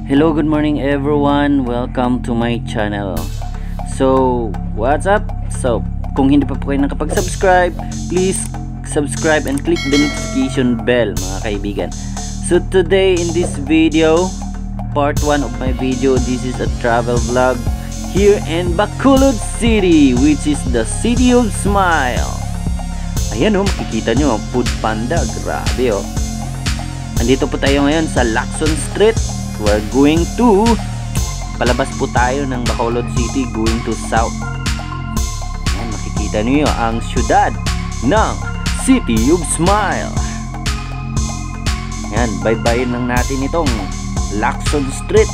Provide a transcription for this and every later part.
Hello, good morning everyone. Welcome to my channel. So, what's up? So, kung hindi pa po kayo nakapag-subscribe, please subscribe and click the notification bell, mga kaibigan. So, today in this video, part 1 of my video, this is a travel vlog here in Bacolod City, which is the City of Smile. Ayan o, makikita nyo, Food Panda, grabe o. Andito po tayo ngayon sa Lacson Street. We're going to, palabas po tayo ng Bacolod City, going to South. Ayan, makikita nyo ang syudad ng City of Smile. Ayan, baybayin lang natin itong Lacson Street.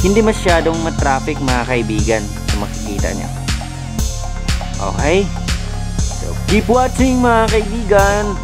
Hindi masyadong matraffic, mga kaibigan, kung makikita nyo. Okay, so keep watching, mga kaibigan.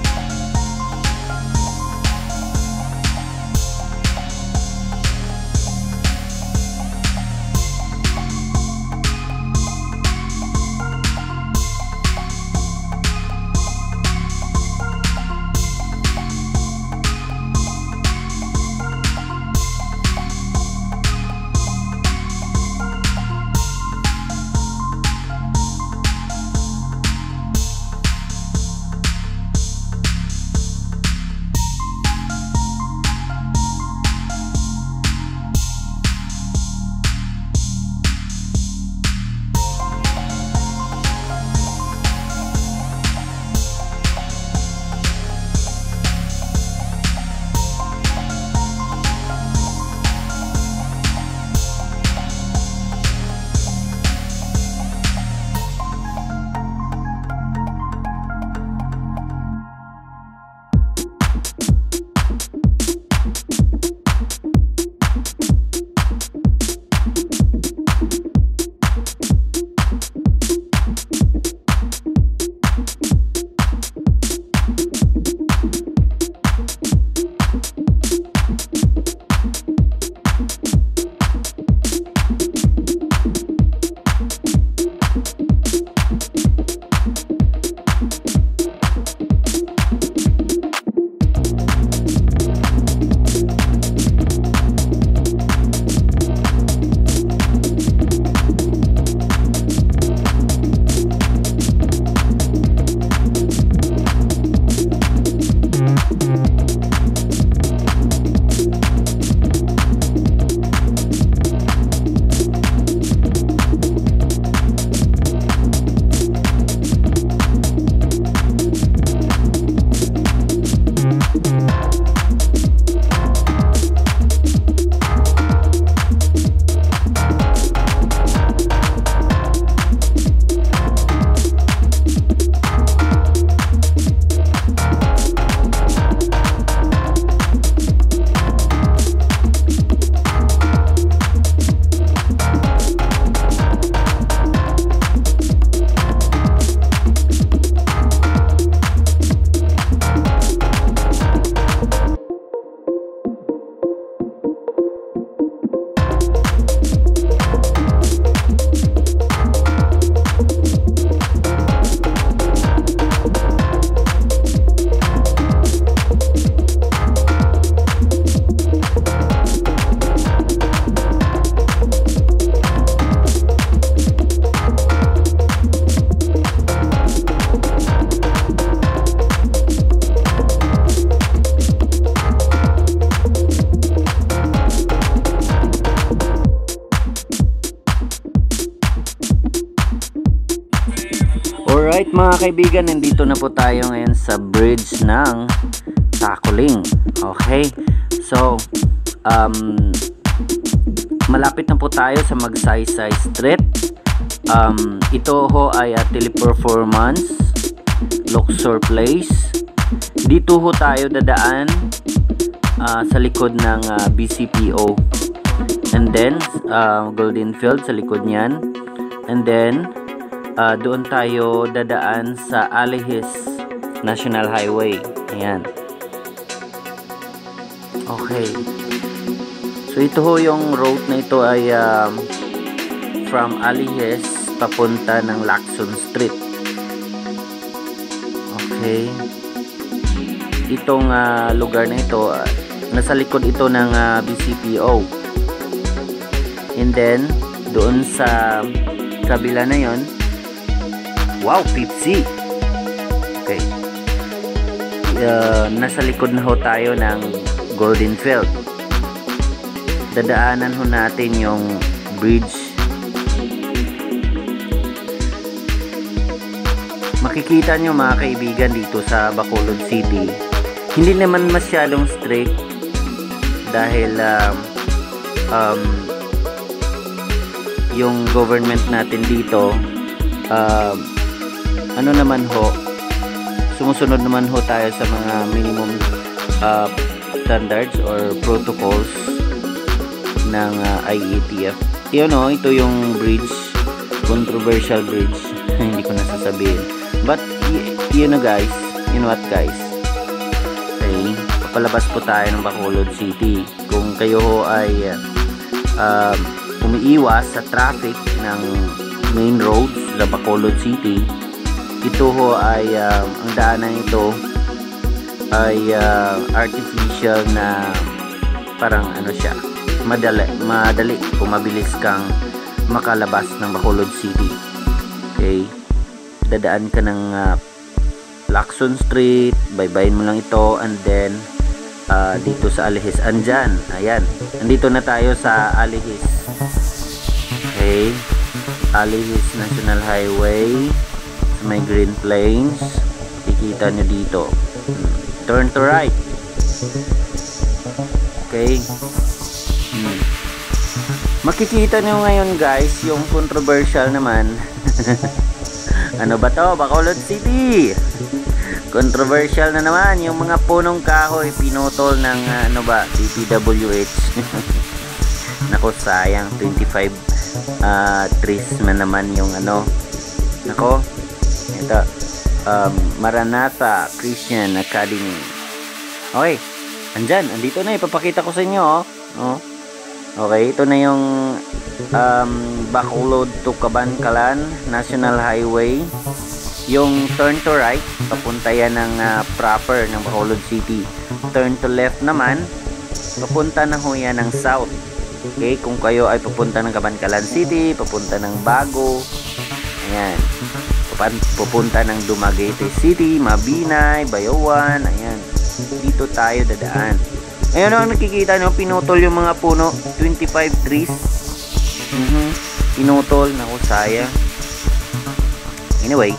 Alright, mga kaibigan, nandito na po tayo ngayon sa bridge ng Tacoling. Okay, so malapit na po tayo sa Magsaysay Street. Ito ho ay Teleperformance Luxor Place. Dito ho tayo dadaan sa likod ng BCPO, and then Golden Field sa likod niyan, and then doon tayo dadaan sa Alihis National Highway. Ayan. Okay. So ito ho, yung road na ito ay from Alihis papunta ng Lacson Street. Okay. Itong lugar na ito, nasa likod ito ng BCPO. And then doon sa kabila na yon, wow, Pepsi. Okay, nasa likod na ho tayo ng Golden Field. Dadaanan ho natin yung bridge. Makikita nyo mga kaibigan dito sa Bacolod City, hindi naman masyadong strict dahil yung government natin dito ano naman ho, sumusunod naman ho tayo sa mga minimum standards or protocols ng IATF. Yun o, ito yung bridge, controversial bridge. Hindi ko nasasabihin. But, yun na guys. You know what guys? Okay. Papalabas po tayo ng Bacolod City. Kung kayo ho ay umiiwas sa traffic ng main roads sa Bacolod City, ito ho ay ang daanan ito ay artificial na parang ano siya, madali kung mabilis kang makalabas ng Bacolod City. Okay, dadaan ka ng Lacson Street, baybayin mo lang ito, and then dito sa Alihis, andyan, ayan, nandito na tayo sa Alihis. Okay, Alihis National Highway sa may Green Plains, kikita nyo dito. Turn to right. Okay, makikita nyo ngayon guys yung controversial naman. Ano ba to? Bacolod City. Controversial na naman yung mga punong kahoy pinutol ng ano ba, DPWH. Nako, sayang, 25 trees man naman yung ano. Nako, ito Maranatha Christian Academy. Okay, andito na, ipapakita ko sa inyo oh. Okay, ito na yung Bacolod to Cabancalan National Highway. Yung turn to right, papunta yan ng proper ng Bacolod City. Turn to left naman, papunta na ho yan ng south. Okay, kung kayo ay papunta ng Cabancalan City, papunta ng Bago, ayan, pupunta ng Dumaguete City, Mabinay, Bayawan, ayan, dito tayo dadaan. Ayan ang nakikita nyo, pinutol yung mga puno, 25 trees. Pinutol, naku, sayang. Anyway,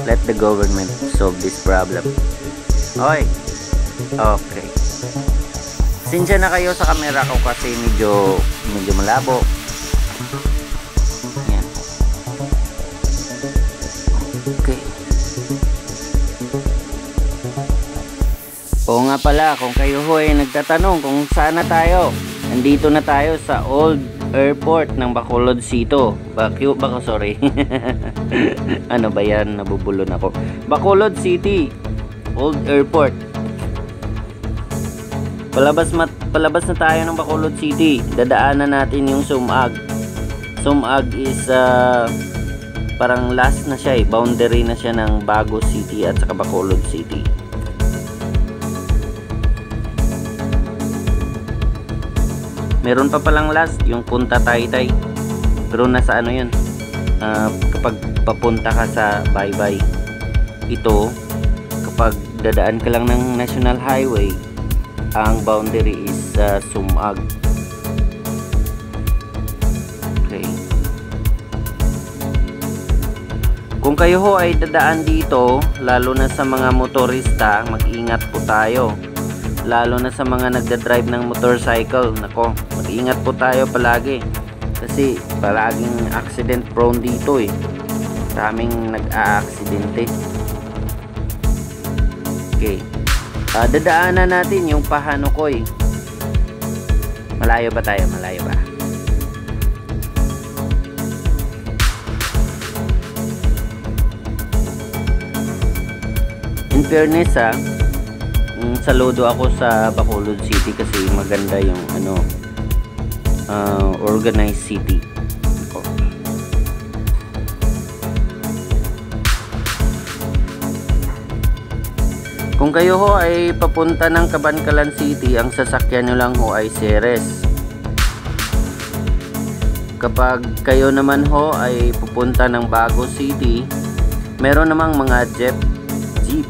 let the government solve this problem. Okay. Sinsya na kayo sa camera ko kasi medyo malabo. Ayan. Okay. Oo nga pala, kung kayo ho ay nagtatanong kung saan na tayo, nandito na tayo sa Old Airport ng Bacolod City. Sorry. Ano ba yan? Nabubulon ako. Bacolod City, Old Airport. Palabas na tayo ng Bacolod City. Dadaanan natin yung Sumag. Sumag is parang last na siya eh. Boundary na siya ng Bago City at saka Bacolod City. Meron pa palang last, yung Punta Taytay. Pero nasa ano yun? Kapag papunta ka sa Baybay. Ito, kapag dadaan ka lang ng National Highway, ang boundary is Sumag. Okay. Kung kayo ho ay dadaan dito, lalo na sa mga motorista, mag-ingat po tayo. Lalo na sa mga nagda-drive ng motorcycle, nako, mag-ingat po tayo palagi kasi palaging accident prone dito eh. Maraming nag-a-aksidente. Okay, dadaanan natin yung Pahanukoy. Malayo ba tayo? Malayo ba? In fairness saludo ako sa Bacolod City kasi maganda yung organized city. Kung kayo ho ay papunta ng Cabancalan City, ang sasakyan nyo lang ho ay Ceres. Kapag kayo naman ho ay pupunta ng Bago City, meron namang mga jeep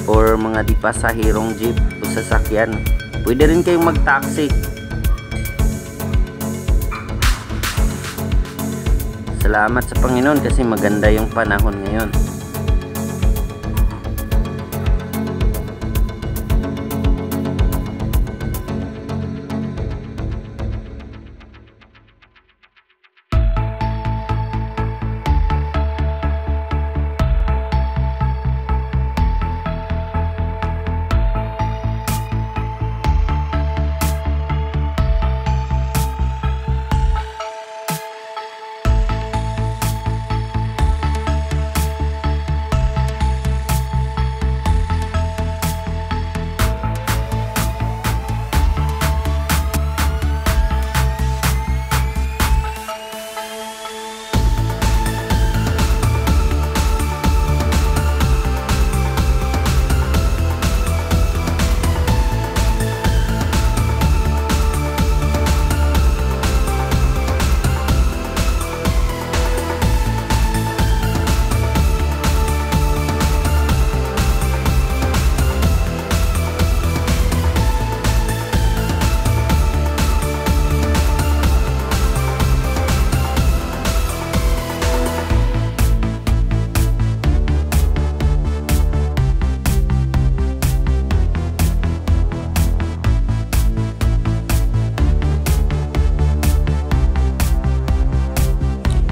or mga di pasahirong jeep o sasakyan. Pwede rin kayong mag-taxi. Salamat sa Panginoon kasi maganda yung panahon ngayon.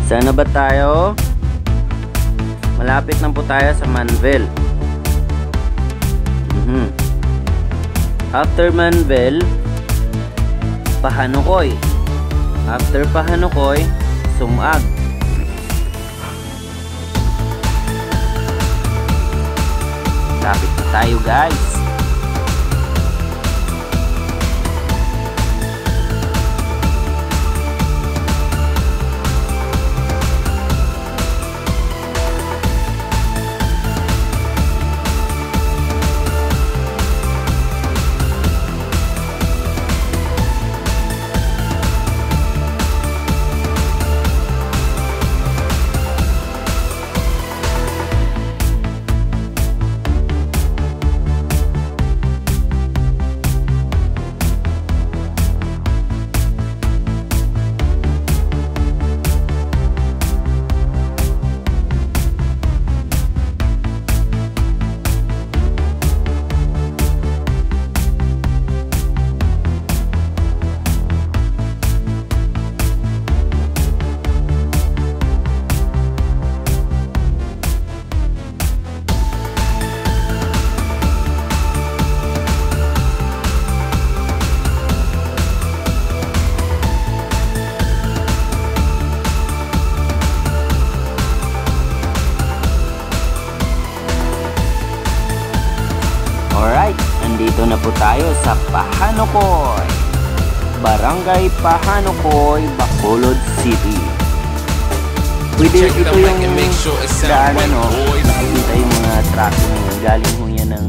Saan na ba tayo? Malapit na po tayo sa Manvel. After Manvel, Pahanukoy. After Pahanukoy, Sumag. Lapit na tayo, guys. Alright, nandito na po tayo sa Pahanukoy, Barangay Pahanukoy, Bacolod City. Pwede ito yung daanan, no? Nakikita yung mga traffic ngayon. Galing ho yan ng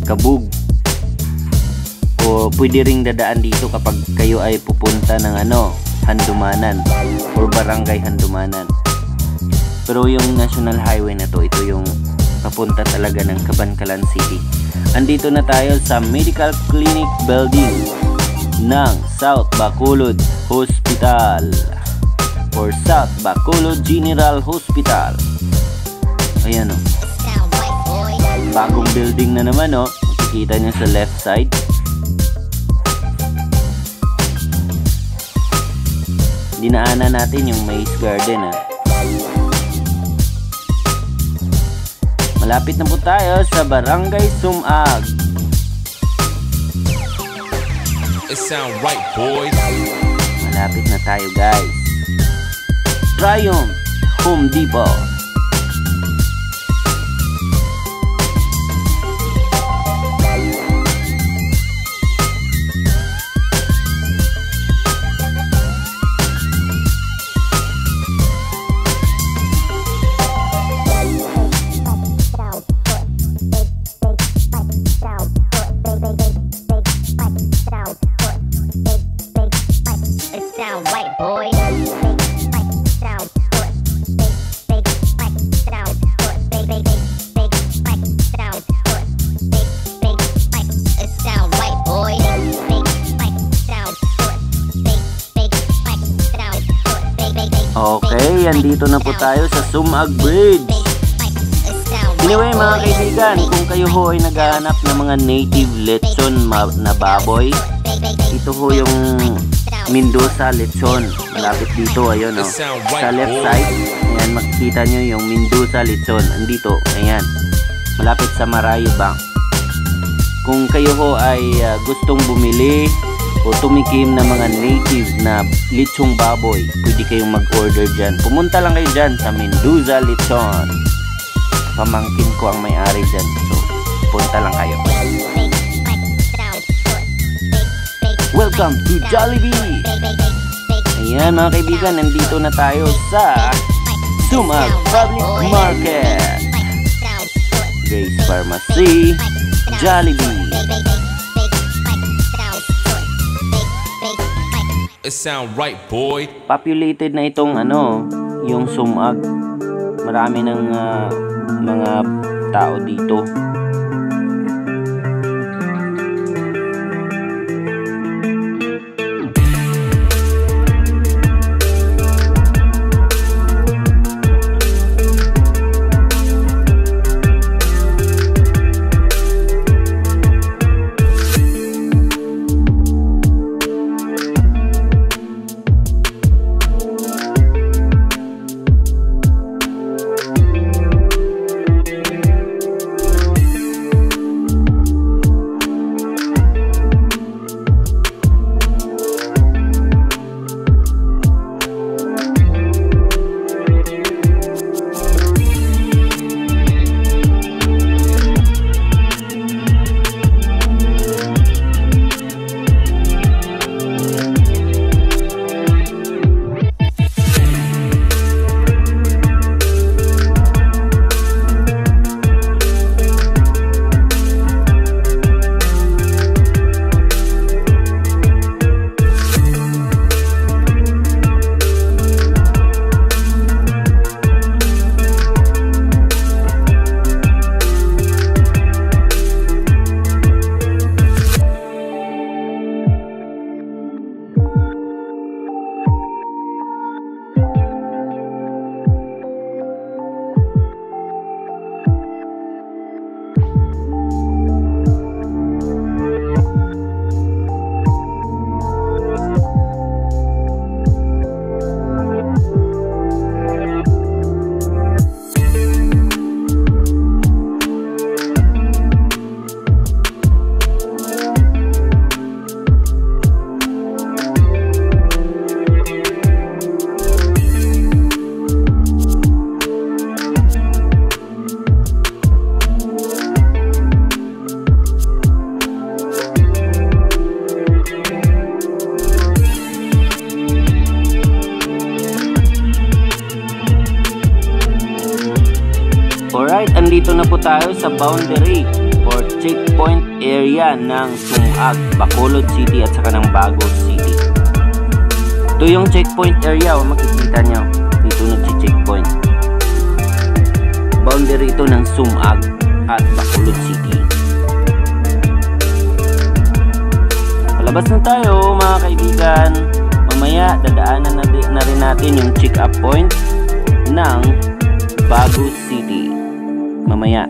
Kabug. O pwede ring dadaan dito kapag kayo ay pupunta ng Handumanan or Barangay Handumanan. Pero yung National Highway na to, ito yung papunta talaga ng Cabancalan City. Andito na tayo sa Medical Clinic Building ng South Bacolod Hospital or South Bacolod General Hospital. Ayan o. Bagong building na naman o. Makikita nyo sa left side. Dinaanan natin yung Maze Garden ha. Malapit na po tayo sa Barangay Sumag. It sound right, boys. Malapit na tayo, guys. Triumph Home Depot. boy. Okay, andito na po tayo sa Sumag Bridge. Anyway mga kaibigan, kung kayo ho ay naghahanap ng mga native lechon na baboy, ito ho yung Mendoza lechon. Malapit dito, ayun o. Sa left side, ayan, makikita nyo yung Mendoza lechon. Andito, ayan. Malapit sa Marayo Bank. Kung kayo ho ay gustong bumili o tumikim ng mga native na lechong baboy, pwede kayong mag-order dyan. Pumunta lang kayo dyan sa Mendoza lechon. Pamangkin ko ang may-ari dyan. So, punta lang kayo. Welcome to Jollibee! Ayan mga kaibigan, nandito na tayo sa Sumag Public Market, Grace Pharmacy, Jollibee. It sound right, boy. Populated na itong yung Sumag. Marami ng mga tao dito. Alright, andito na po tayo sa boundary or checkpoint area ng Sumag, Bacolod City at saka ng Bagos City. Ito yung checkpoint area, makikita nyo. Dito nag-checkpoint. Boundary ito ng Sumag at Bacolod City. Palabas na tayo mga kaibigan. Mamaya dadaanan na rin natin yung check-up point ng Bagos City. Mamaya.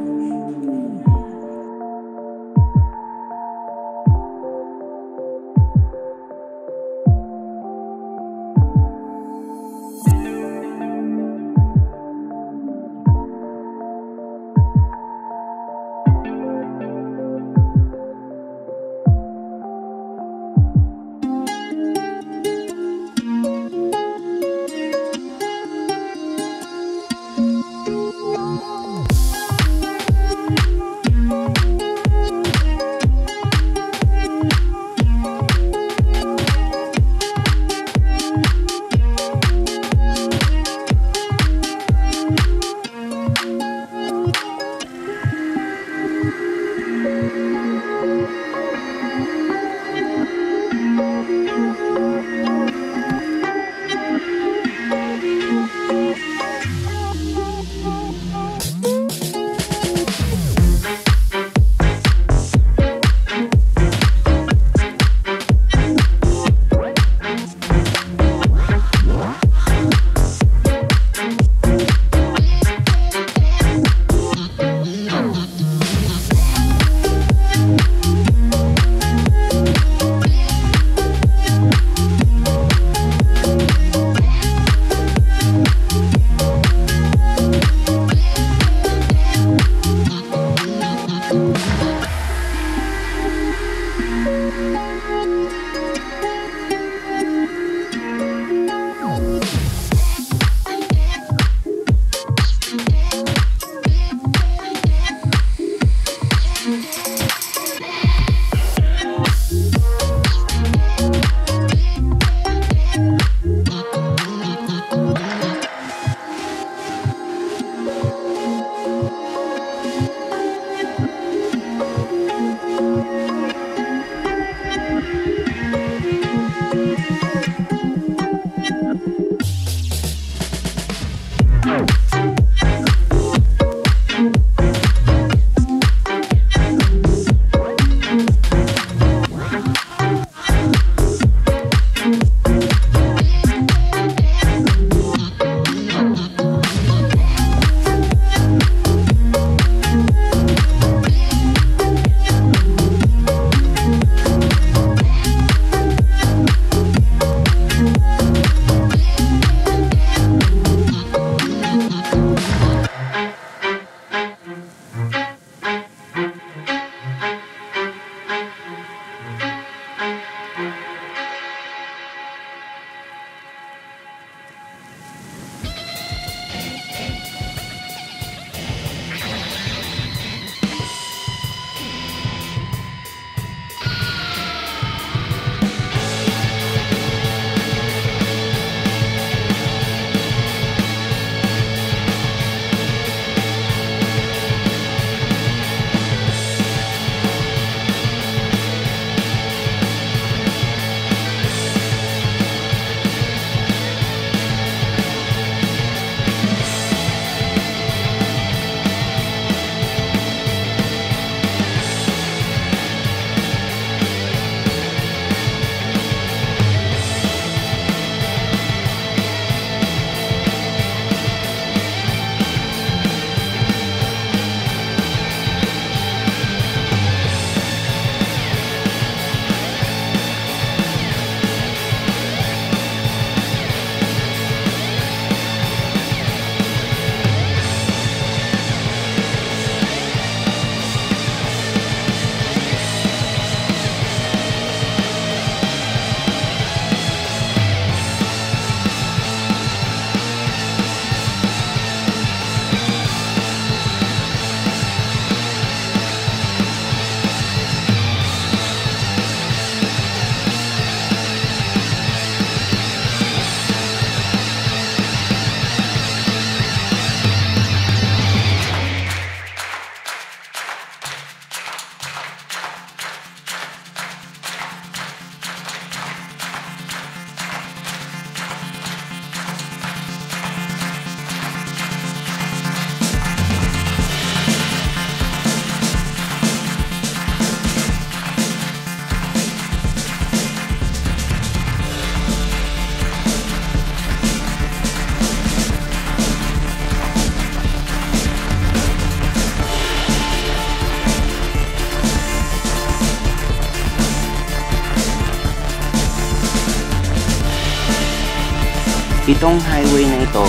Itong highway na ito,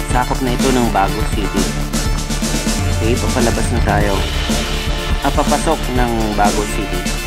sakop na ito ng Baguio City. Okay, papalabas na tayo. Papasok ng Baguio City.